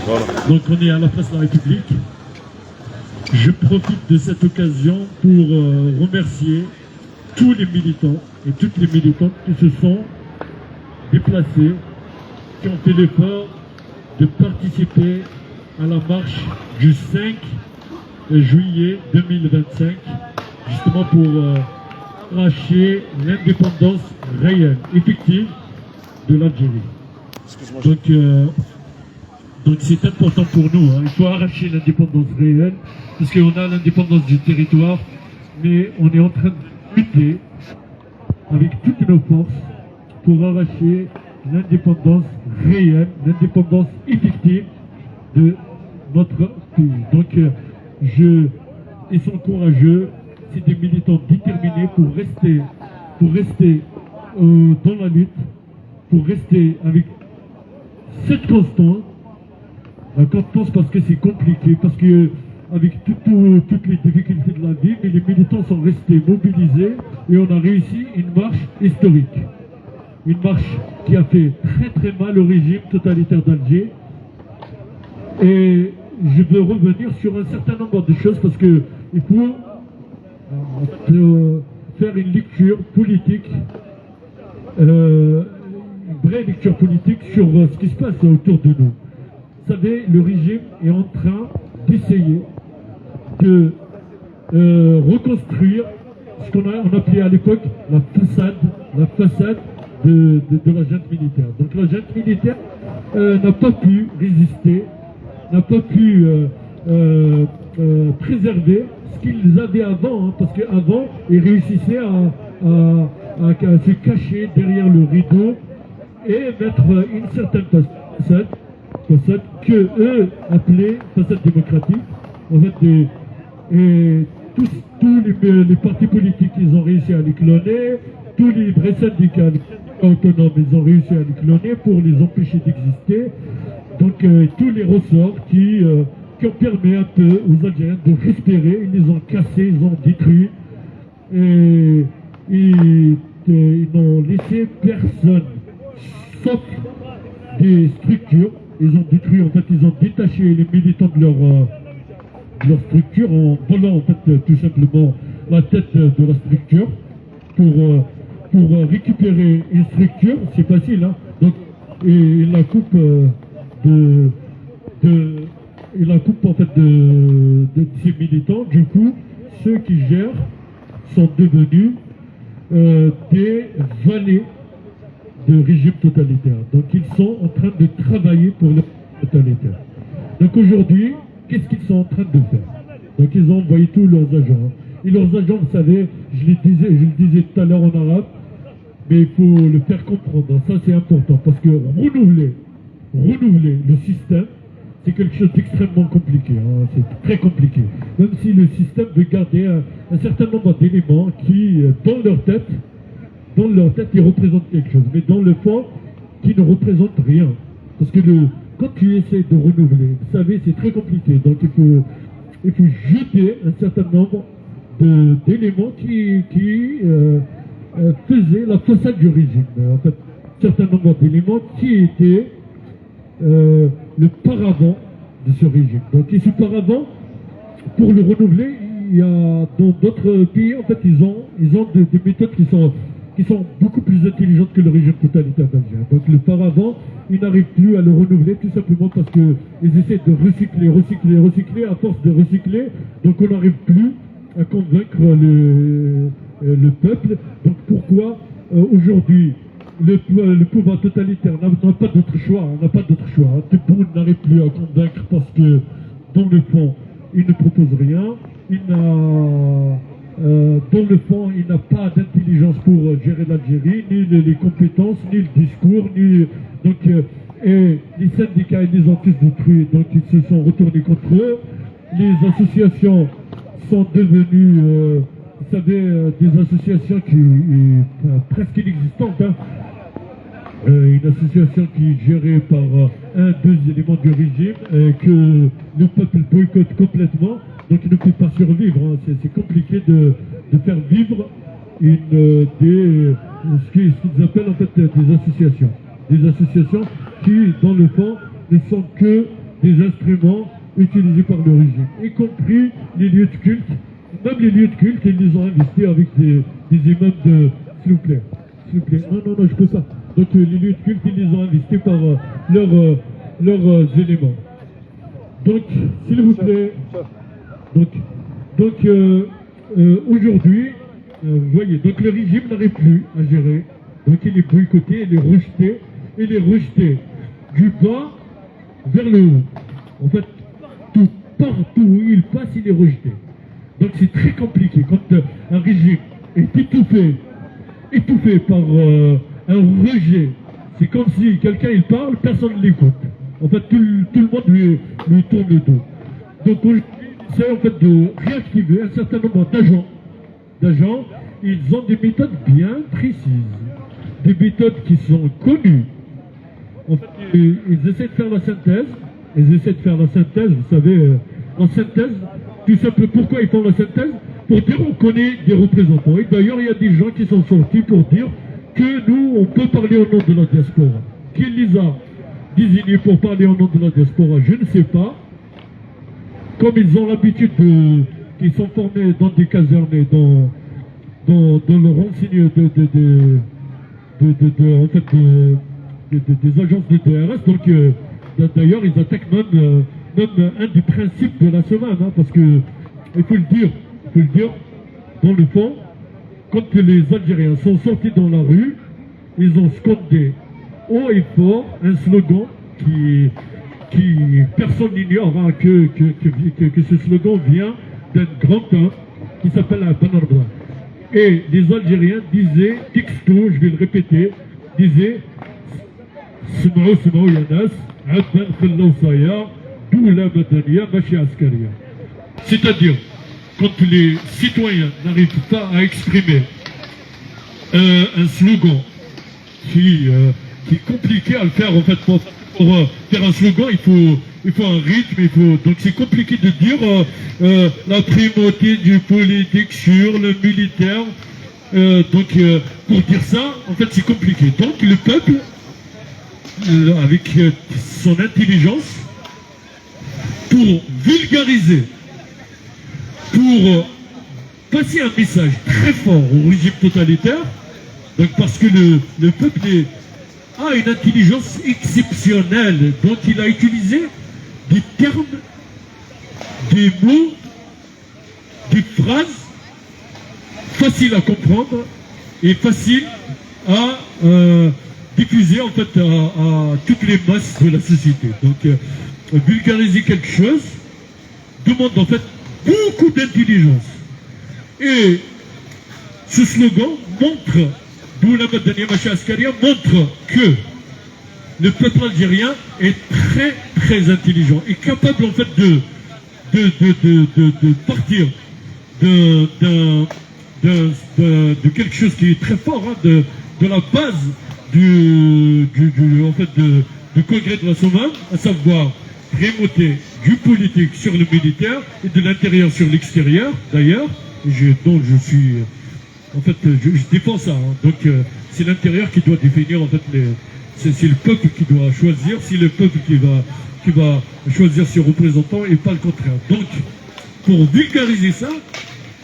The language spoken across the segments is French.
Voilà. Donc on est à la place de la République. Je profite de cette occasion pour remercier tous les militants et toutes les militantes qui se sont déplacés, qui ont fait l'effort de participer à la marche du 5 juillet 2025, justement pour arracher l'indépendance réelle, effective de l'Algérie. Donc c'est important pour nous, hein. Il faut arracher l'indépendance réelle, parce qu'on a l'indépendance du territoire, mais on est en train de lutter avec toutes nos forces pour arracher l'indépendance réelle, l'indépendance effective de notre pays. Donc ils sont courageux, c'est des militants déterminés pour rester dans la lutte, pour rester avec cette constance. La constance parce que c'est compliqué, parce que avec toutes les difficultés de la vie, mais les militants sont restés mobilisés et on a réussi une marche historique. Une marche qui a fait très très mal au régime totalitaire d'Alger. Et je veux revenir sur un certain nombre de choses parce que il faut faire une lecture politique, une vraie lecture politique sur ce qui se passe autour de nous. Vous savez, le régime est en train d'essayer de reconstruire ce qu'on appelait à l'époque la façade de la junte militaire. Donc la junte militaire n'a pas pu résister, n'a pas pu préserver ce qu'ils avaient avant, hein, parce qu'avant, ils réussissaient à se cacher derrière le rideau et mettre une certaine façade que eux appelaient façade démocratique. En fait, et tous les partis politiques, ils ont réussi à les cloner, tous les vrais syndicats autonomes, ils ont réussi à les cloner pour les empêcher d'exister. Donc tous les ressorts qui ont permis un peu aux Algériens de respirer, ils les ont cassés, ils ont détruit, et ils n'ont laissé personne, sauf des structures. Ils ont détruit, en fait, ils ont détaché les militants de leur structure en volant, en fait, tout simplement la tête de la structure pour récupérer une structure. C'est facile, hein. Donc, et ils la coupent en fait de ces militants. Du coup, ceux qui gèrent sont devenus des valets de régime totalitaire. Donc ils sont en train de travailler pour le totalitaire. Donc aujourd'hui, qu'est-ce qu'ils sont en train de faire? Donc ils ont envoyé tous leurs agents. Et leurs agents, vous savez, je le disais tout à l'heure en arabe, mais il faut le faire comprendre. Ça c'est important, parce que renouveler le système, c'est quelque chose d'extrêmement compliqué, hein. C'est très compliqué. Même si le système veut garder un certain nombre d'éléments qui, dans leur tête, ils représentent quelque chose, mais dans le fond, qui ne représentent rien. Parce que quand tu essaies de renouveler, vous savez, c'est très compliqué. Donc il faut jeter un certain nombre d'éléments qui faisaient la façade du régime. En fait, un certain nombre d'éléments qui étaient le paravent de ce régime. Donc et ce paravent, pour le renouveler, il y a dans d'autres pays, en fait, ils ont des méthodes qui sont beaucoup plus intelligentes que le régime totalitaire d'Alger. Donc le paravent, ils n'arrivent plus à le renouveler tout simplement parce qu'ils essaient de recycler, à force de recycler, donc on n'arrive plus à convaincre le peuple. Donc pourquoi aujourd'hui le pouvoir totalitaire n'a pas d'autre choix, hein. Tebboune n'arrive plus à convaincre parce que dans le fond, il ne propose rien, dans le fond, il n'a pas d'intelligence pour gérer l'Algérie, ni les compétences, ni le discours, et les syndicats, ils les ont tous détruits, donc ils se sont retournés contre eux. Les associations sont devenues, vous savez, des associations presque inexistantes, hein. Une association qui est gérée par deux éléments du régime, que le peuple boycotte complètement. Donc il ne peut pas survivre, hein. C'est compliqué de faire vivre ce qu'ils appellent en fait des associations. Des associations qui, dans le fond, ne sont que des instruments utilisés par le régime, y compris les lieux de culte. Même les lieux de culte, ils les ont investis avec des imams de... S'il vous plaît. S'il vous plaît. Non, je peux pas. Donc les lieux de culte, ils les ont investis par leurs éléments. Donc, s'il vous plaît. Donc aujourd'hui, vous voyez, donc le régime n'arrive plus à gérer. Donc il est boycotté, il est rejeté du bas vers le haut. En fait, partout où il passe, il est rejeté. Donc c'est très compliqué. Quand un régime est étouffé par un rejet, c'est comme si quelqu'un il parle, personne ne l'écoute. En fait, tout le monde lui tourne le dos. Donc aujourd'hui, c'est en fait de réactiver un certain nombre d'agents. Ils ont des méthodes bien précises, des méthodes qui sont connues. En fait, ils essaient de faire la synthèse. Vous savez, en synthèse, tout simplement, pourquoi ils font la synthèse? Pour dire on connaît des représentants. Et d'ailleurs, il y a des gens qui sont sortis pour dire que nous, on peut parler au nom de la diaspora. Qui les a désignés pour parler au nom de la diaspora? Je ne sais pas. Comme ils ont l'habitude qu'ils sont formés dans des casernes, dans le renseignement des agences de DRS, donc d'ailleurs ils attaquent même un des principes de la semaine, hein, parce que il faut le dire, dans le fond, quand les Algériens sont sortis dans la rue, ils ont scandé haut et fort un slogan qui personne n'ignore, hein, que ce slogan vient d'un grand homme qui s'appelle Benarbla. Et les Algériens disaient, texto, je vais le répéter, disaient Sma'ou Yanas, Abban Khallawsaya, Doula Madaniya, Machi Askaria. C'est-à-dire, quand les citoyens n'arrivent pas à exprimer un slogan qui est compliqué à le faire, en fait, pour faire un slogan, il faut un rythme, donc c'est compliqué de dire la primauté du politique sur le militaire. Pour dire ça, en fait, c'est compliqué. Donc le peuple, avec son intelligence, pour vulgariser, pour passer un message très fort au régime totalitaire, donc parce que le peuple a une intelligence exceptionnelle, donc il a utilisé des termes, des mots, des phrases faciles à comprendre et faciles à diffuser en fait à toutes les masses de la société. Donc vulgariser quelque chose demande en fait beaucoup d'intelligence. Et ce slogan montre, d'où la Madaniya Machi Askaria montre que le peuple algérien est très très intelligent et capable en fait de partir de quelque chose qui est très fort, hein, de la base du congrès de la Somme, à savoir remonter du politique sur le militaire et de l'intérieur sur l'extérieur, d'ailleurs, dont je suis, en fait, je défends ça, hein. Donc c'est l'intérieur qui doit définir, en fait, c'est le peuple qui doit choisir, c'est le peuple qui va choisir ses représentants et pas le contraire. Donc, pour vulgariser ça,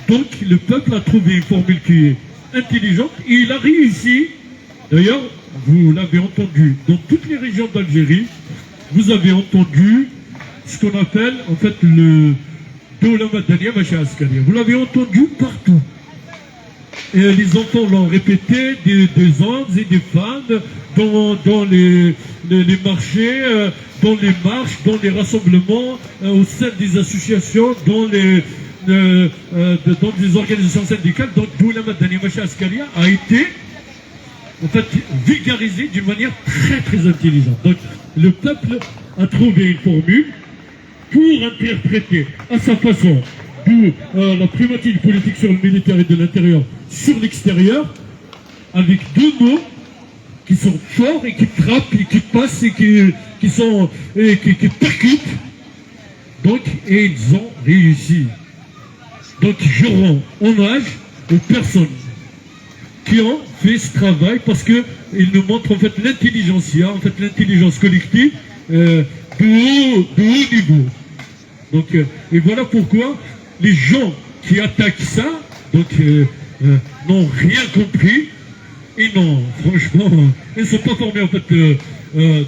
donc le peuple a trouvé une formule qui est intelligente et il a réussi. D'ailleurs, vous l'avez entendu dans toutes les régions d'Algérie, vous avez entendu ce qu'on appelle en fait le Doula Madaniya Machi Askaria. Vous l'avez entendu partout. Et les enfants l'ont répété, des hommes et des femmes, dans les marchés, dans les marches, dans les rassemblements, au sein des associations, dans des organisations syndicales. Donc Doula Madaniya Machi Askaria a été en fait vulgarisé d'une manière très très intelligente. Donc le peuple a trouvé une formule pour interpréter à sa façon la primatie du politique sur le militaire et de l'intérieur sur l'extérieur, avec deux mots qui sont forts et qui frappent et qui passent et qui percutent. Donc, et ils ont réussi. Donc je rends hommage aux personnes qui ont fait ce travail parce qu'ils nous montrent en fait l'intelligentsia, en fait l'intelligence collective de haut niveau. Donc, et voilà pourquoi les gens qui attaquent ça, donc, n'ont rien compris. Et non, franchement, ils ne sont pas formés en fait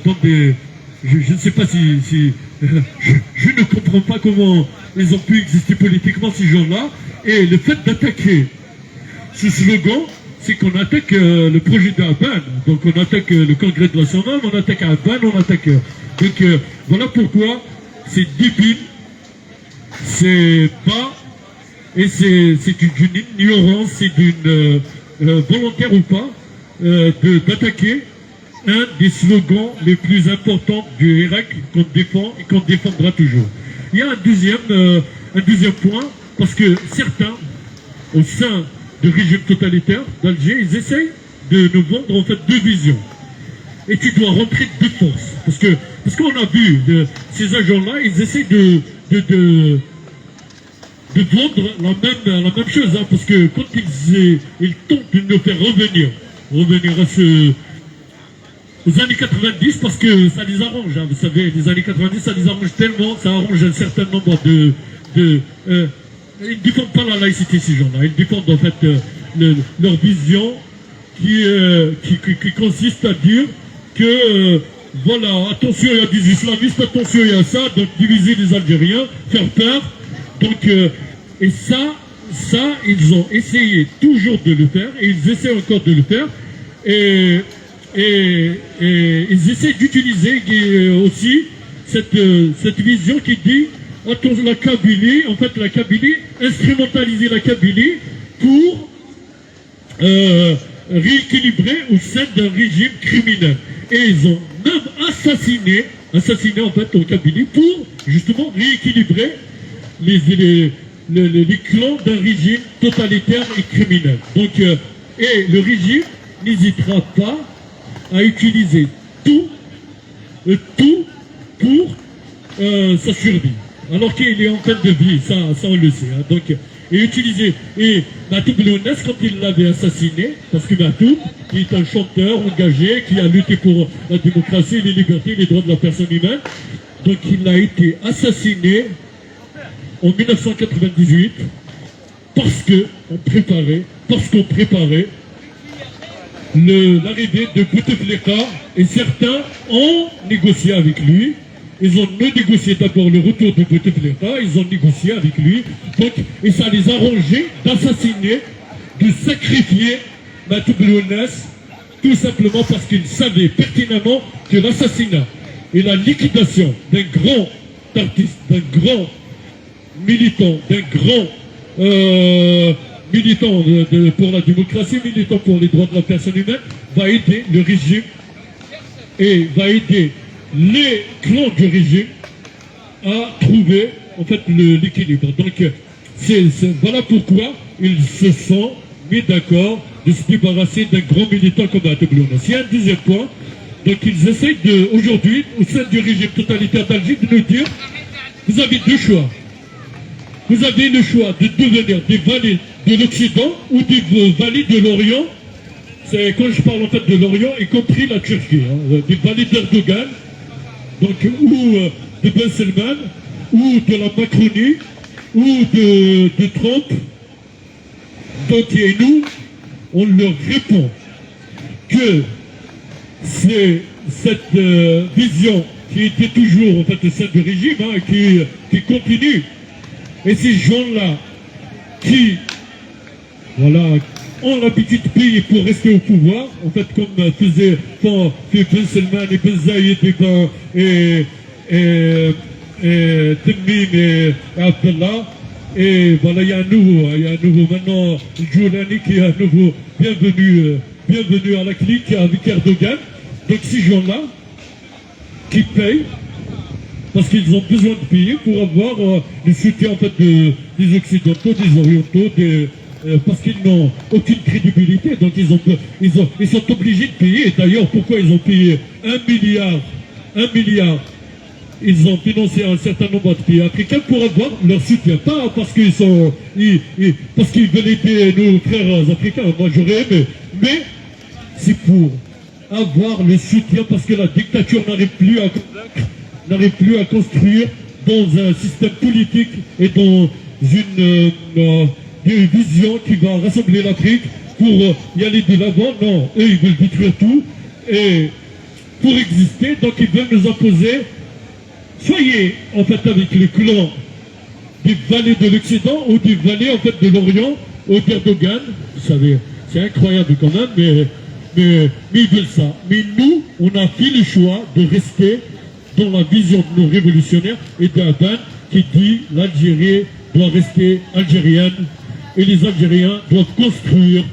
dans des... Je ne sais pas si je ne comprends pas comment ils ont pu exister politiquement, ces gens-là. Et le fait d'attaquer ce slogan, c'est qu'on attaque le projet d'Aban. Donc on attaque le congrès de la Somme, on attaque Aban, on attaque... Donc voilà pourquoi c'est débile, c'est bas, et c'est d'une ignorance, c'est d'une volontaire ou pas, d'attaquer un des slogans les plus importants du Irak qu'on défend et qu'on défendra toujours. Il y a un deuxième point, parce que certains, au sein du régime totalitaire d'Alger, ils essayent de nous vendre en fait deux visions. Et tu dois rentrer de force. Parce qu'on a vu ces agents-là, ils essayent de vendre la même chose. Hein, parce que quand ils tentent de nous faire revenir aux années 90, parce que ça les arrange. Hein, vous savez, les années 90, ça les arrange tellement, ça arrange un certain nombre ils ne défendent pas la laïcité, ces gens-là. Ils défendent en fait leur vision qui consiste à dire que voilà, attention, il y a des islamistes, attention, il y a ça, donc diviser les Algériens, faire peur. Donc, et ça, ils ont essayé toujours de le faire, et ils essaient encore de le faire, et ils essaient d'utiliser aussi cette vision qui dit, attention, la Kabylie, instrumentaliser la Kabylie pour rééquilibrer au sein d'un régime criminel. Et ils ont même assassiné en fait au Kabylie pour justement rééquilibrer les clans d'un régime totalitaire et criminel. Donc, et le régime n'hésitera pas à utiliser tout pour sa survie. Alors qu'il est en fin de vie, ça on le sait. Hein. Donc, et Matoub Lounès, quand il l'avait assassiné, parce que Matoub, qui est un chanteur engagé, qui a lutté pour la démocratie, les libertés, les droits de la personne humaine, donc il a été assassiné en 1998 parce qu'on préparait l'arrivée de Bouteflika, et certains ont négocié avec lui. Ils ont négocié d'abord le retour de Bouteflika, ils ont négocié avec lui, donc, et ça les a arrangés d'assassiner, de sacrifier Matoub Lounès, tout simplement parce qu'ils savaient pertinemment que l'assassinat et la liquidation d'un grand artiste, d'un grand militant, d'un grand militant pour la démocratie, militant pour les droits de la personne humaine, va aider le régime et va aider les clans du régime à trouver en fait l'équilibre. Donc voilà pourquoi ils se sont mis d'accord de se débarrasser d'un grand militant comme Matoub Lounès. Il y a un deuxième point, donc ils essayent aujourd'hui, au sein du régime totalitaire d'Alger, de nous dire, vous avez deux choix. Vous avez le choix de devenir des valets de l'Occident ou des valets de l'Orient. C'est quand je parle en fait de l'Orient, y compris la Turquie, hein, des valets d'Erdogan, donc ou de Ben Salman, ou de la Macronie, ou de Trump. Donc et nous, on leur répond que c'est cette vision qui était toujours en fait au sein du régime, hein, qui continue. Et ces gens-là qui, voilà, ont l'habitude de payer pour rester au pouvoir, en fait, comme faisait Ben Salman et Ben Zayed et Tamim et Abdallah. Et voilà, il y a un nouveau maintenant, Joulani qui est à nouveau bienvenu à la clique avec Erdogan. Donc ces gens-là qui payent, parce qu'ils ont besoin de payer pour avoir le soutien en fait des Occidentaux, des Orientaux, parce qu'ils n'ont aucune crédibilité, donc ils sont obligés de payer. Et d'ailleurs, pourquoi ils ont payé 1 milliard ils ont financé un certain nombre de pays africains pour avoir leur soutien, pas parce qu'ils veulent aider nos frères africains, moi j'aurais aimé, mais c'est pour avoir le soutien, parce que la dictature n'arrive plus à convaincre n'arrive plus à construire dans un système politique et dans une vision qui va rassembler l'Afrique pour y aller de l'avant. Non, eux, ils veulent détruire tout. Et pour exister, donc ils veulent nous imposer, soyez en fait avec le clan des vallées de l'Occident ou des vallées en fait de l'Orient au d'Erdogan. Vous savez, c'est incroyable quand même, mais ils veulent ça. Mais nous, on a fait le choix de rester dans la vision de nos révolutionnaires et d'Aban qui dit l'Algérie doit rester algérienne et les Algériens doivent construire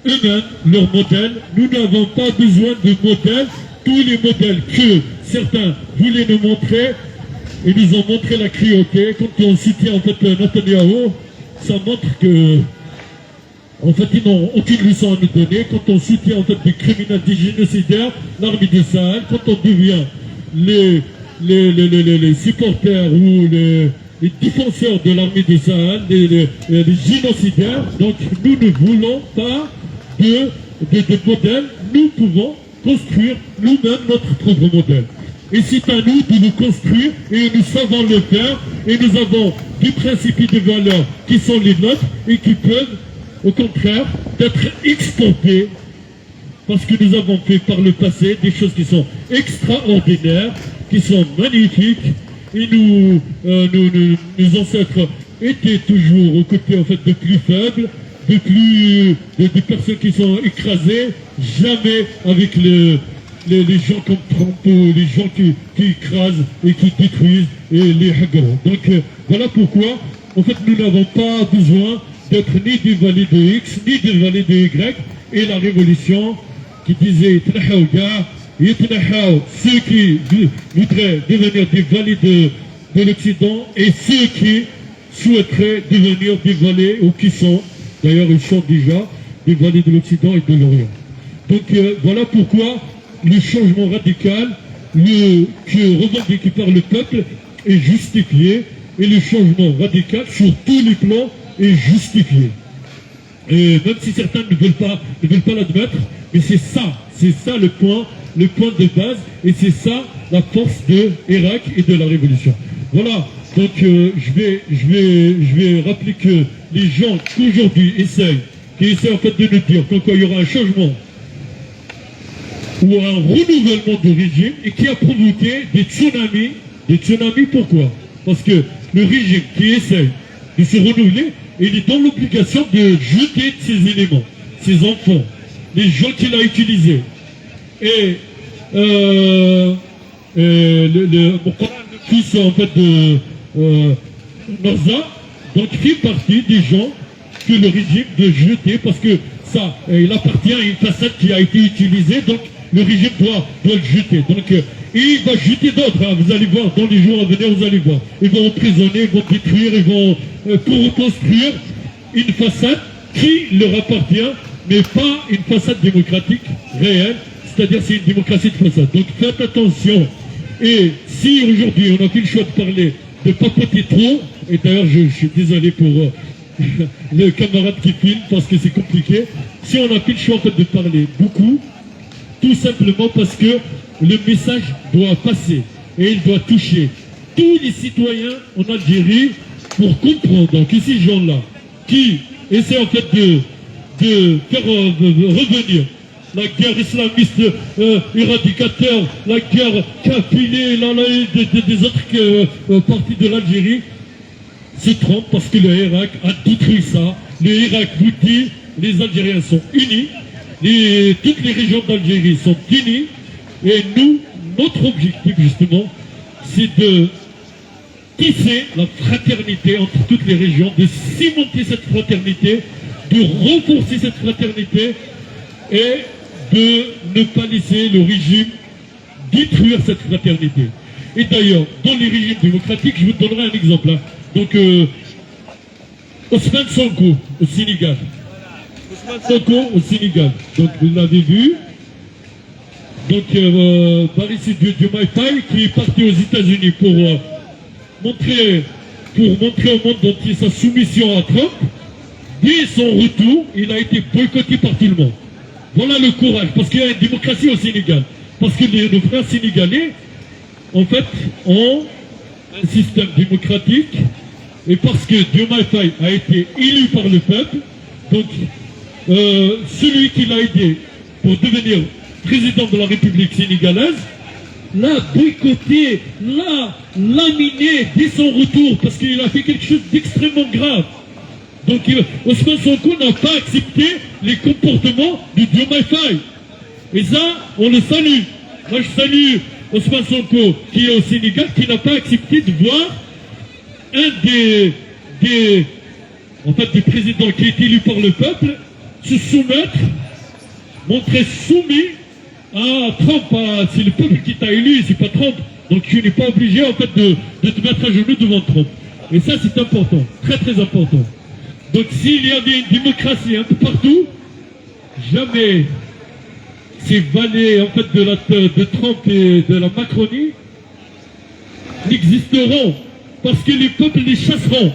eux-mêmes leur modèle. Nous n'avons pas besoin de modèles. Tous les modèles que certains voulaient nous montrer, et nous ont montré la cruauté. Quand on citait en fait Netanyahou, ça montre que en fait ils n'ont aucune leçon à nous donner. Quand on soutient en fait des criminels, des génocidaires, l'armée du Sahel, quand on devient les supporters ou les défenseurs de l'armée du Sahel, les génocidaires, donc nous ne voulons pas de modèle. Nous pouvons construire nous-mêmes notre propre modèle. Et c'est à nous de nous construire, et nous savons le faire, et nous avons des principes et des valeurs qui sont les nôtres, et qui peuvent, au contraire, être exportés, parce que nous avons fait par le passé des choses qui sont extraordinaires, qui sont magnifiques, et nos ancêtres étaient toujours aux côtés en fait de plus faibles, des personnes qui sont écrasées, jamais avec les gens comme Trump, les gens qui écrasent et qui détruisent et les hagards. Donc voilà pourquoi, en fait, nous n'avons pas besoin d'être ni des vallées de X, ni des vallées de Y, et la révolution qui disait ceux qui voudraient devenir des vallées de l'Occident et ceux qui souhaiteraient devenir des vallées, ou qui sont, d'ailleurs ils sont déjà, des vallées de l'Occident et de l'Orient. Donc voilà pourquoi le changement radical revendiqué par le peuple est justifié, et le changement radical sur tous les plans est justifié. Et même si certains ne veulent pas l'admettre, mais c'est ça le point de base, et c'est ça la force de Irak et de la révolution. Voilà, donc je vais rappeler que les gens qui aujourd'hui qui essaient en fait de nous dire qu'il y aura un changement ou un renouvellement de régime, et qui a provoqué des tsunamis. Des tsunamis, pourquoi? Parce que le régime qui essaie de se renouveler, il est dans l'obligation de jeter ses éléments, ses enfants, les gens qu'il a utilisés. Et mon fils en fait de Norza, donc fait partie des gens que le régime de jeter, parce que ça, il appartient à une façade qui a été utilisée, donc le régime doit le jeter. Donc il va jeter d'autres, hein, vous allez voir, dans les jours à venir, vous allez voir. Ils vont emprisonner, ils vont détruire, ils vont pour reconstruire une façade qui leur appartient, mais pas une façade démocratique réelle, c'est-à-dire c'est une démocratie de façade. Donc faites attention. Et si aujourd'hui on a fait le choix de parler, de papoter trop, et d'ailleurs je suis désolé pour le camarade qui filme parce que c'est compliqué, si on a fait le choix en fait, de parler beaucoup, tout simplement parce que le message doit passer et il doit toucher tous les citoyens en Algérie pour comprendre que ces gens-là qui essaient en fait de faire revenir la guerre islamiste éradicateur, la guerre kafilée des autres parties de l'Algérie, se trompent parce que le Irak a détruit ça. Le Irak vous dit, les Algériens sont unis, toutes les régions d'Algérie sont unies, et nous, notre objectif justement, c'est de tisser la fraternité entre toutes les régions, de cimenter cette fraternité, de renforcer cette fraternité, et de ne pas laisser le régime détruire cette fraternité. Et d'ailleurs, dans les régimes démocratiques, je vous donnerai un exemple. Hein. Donc, Ousmane Sonko au Sénégal. Sonko au Sénégal. Donc, vous l'avez vu. Donc, Baris Diomaye Faye qui est parti aux États-Unis pour montrer au monde entier sa soumission à Trump. Dès son retour, il a été boycotté par tout le monde. Voilà le courage, parce qu'il y a une démocratie au Sénégal. Parce que nos frères sénégalais, en fait, ont un système démocratique, et parce que Diomaye Faye a été élu par le peuple, donc celui qui l'a aidé pour devenir président de la République sénégalaise, l'a boycotté, l'a laminé dès son retour, parce qu'il a fait quelque chose d'extrêmement grave. Donc Ousmane Sonko n'a pas accepté les comportements de Diomaye Faye. Et ça, on le salue. Moi, je salue Ousmane Sonko, qui est au Sénégal, qui n'a pas accepté de voir un des présidents qui est élu par le peuple se soumettre, montrer soumis à Trump. C'est le peuple qui t'a élu, c'est pas Trump. Donc tu n'es pas obligé en fait de te mettre à genoux devant Trump. Et ça, c'est important, très très important. Donc s'il y avait une démocratie un peu partout, jamais ces valets en fait de Trump et de la Macronie n'existeront, parce que les peuples les chasseront.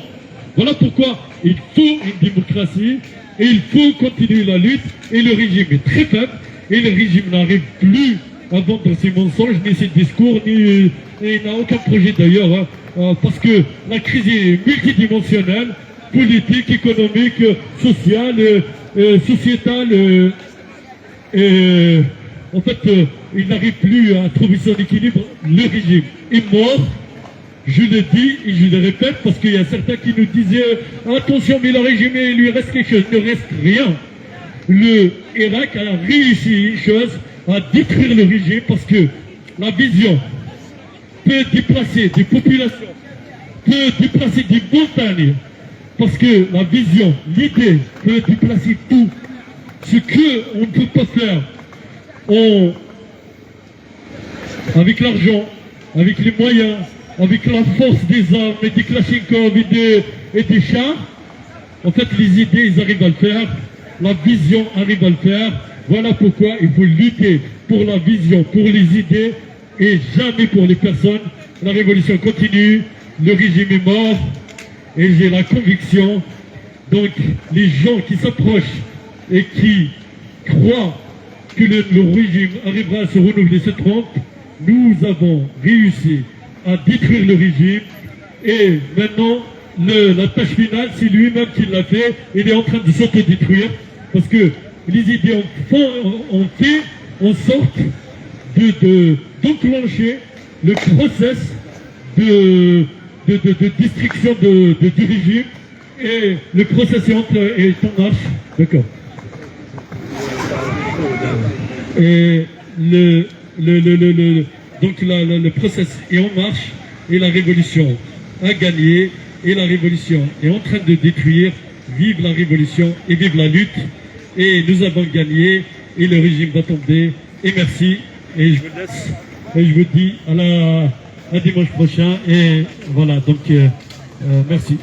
Voilà pourquoi il faut une démocratie et il faut continuer la lutte. Et le régime est très faible et le régime n'arrive plus à vendre ses mensonges, ni ses discours, et il n'a aucun projet d'ailleurs, parce que la crise est multidimensionnelle, politique, économique, sociale, sociétale. En fait, il n'arrive plus à trouver son équilibre. Le régime est mort. Je le dis et je le répète, parce qu'il y a certains qui nous disaient attention, mais le régime, il lui reste quelque chose. Il ne reste rien. Le Irak a réussi une chose, à détruire le régime, parce que la vision peut déplacer des populations, peut déplacer des montagnes, parce que la vision, l'idée peut déplacer tout. Ce qu'on ne peut pas faire avec l'argent, avec les moyens, avec la force des armes et des Kalachnikov et des chars, en fait les idées, ils arrivent à le faire, la vision arrive à le faire. Voilà pourquoi il faut lutter pour la vision, pour les idées et jamais pour les personnes. La révolution continue, le régime est mort et j'ai la conviction, donc les gens qui s'approchent et qui croient que le régime arrivera à se renouveler cette trompe, nous avons réussi à détruire le régime et maintenant la tâche finale, c'est lui-même qui l'a fait. Il est en train de s'autodétruire parce que les idées ont fait en sorte d'enclencher le process de destruction du régime, et le process est en marche. D'accord. Et donc le process est en marche et la révolution a gagné et la révolution est en train de détruire. Vive la révolution et vive la lutte, et nous avons gagné et le régime va tomber. Et merci, et je vous laisse et je vous dis à dimanche prochain, et voilà, donc merci.